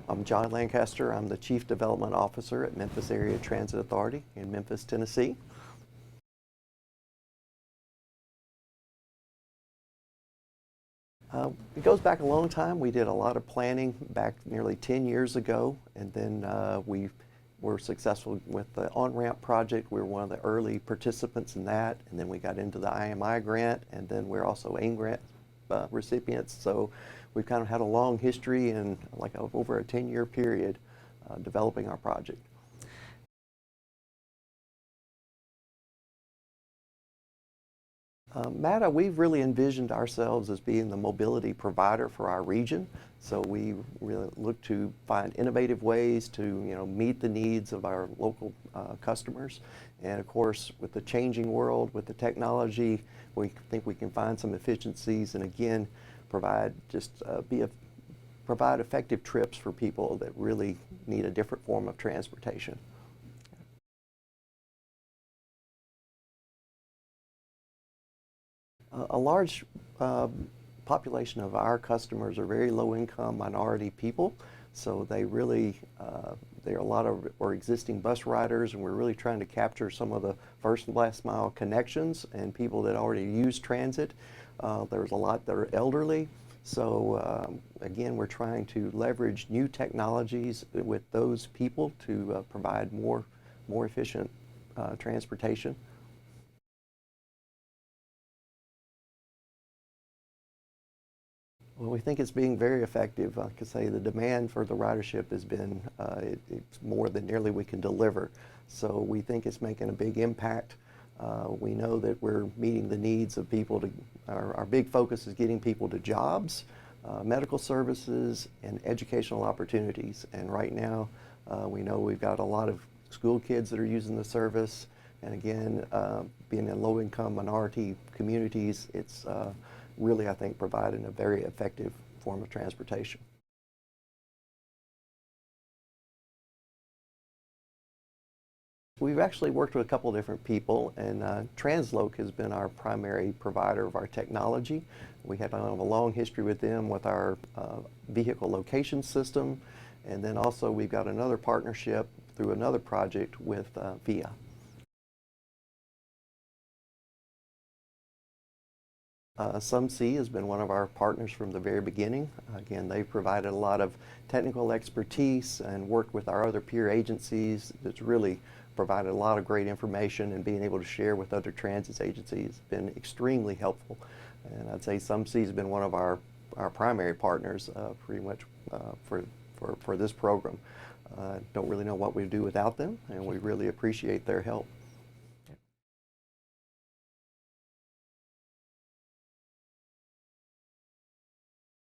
I'm John Lancaster. I'm the Chief Development Officer at Memphis Area Transit Authority in Memphis, Tennessee. It goes back a long time. We did a lot of planning back nearly 10 years ago, and then we were successful with the on-ramp project. We were one of the early participants in that, and then we got into the IMI grant, and then we're also AIM grant recipients. So we've kind of had a long history and over a 10-year period developing our project. MATA, we've really envisioned ourselves as being the mobility provider for our region. So we really look to find innovative ways to meet the needs of our local customers. And of course, with the changing world, with the technology, we think we can find some efficiencies and again, provide effective trips for people that really need a different form of transportation. A large population of our customers are very low-income minority people, so they really, there are a lot of our existing bus riders, and we're really trying to capture some of the first and last mile connections and people that already use transit. There's a lot that are elderly, so again, we're trying to leverage new technologies with those people to provide more efficient transportation. Well, we think it's being very effective. Like I say, the demand for the ridership has been, it's more than nearly we can deliver. So we think it's making a big impact. We know that we're meeting the needs of people our big focus is getting people to jobs, medical services, and educational opportunities. And right now, we know we've got a lot of school kids that are using the service. And again, being in low-income minority communities, it's really, I think, providing a very effective form of transportation. We've actually worked with a couple of different people, and Transloc has been our primary provider of our technology. We had a long history with them with our vehicle location system, and then also we've got another partnership through another project with VIA. SumC has been one of our partners from the very beginning. Again, they've provided a lot of technical expertise and worked with our other peer agencies that's really provided a lot of great information, and being able to share with other transit agencies has been extremely helpful. And I'd say SumC has been one of our primary partners pretty much for this program. Don't really know what we'd do without them, and we really appreciate their help.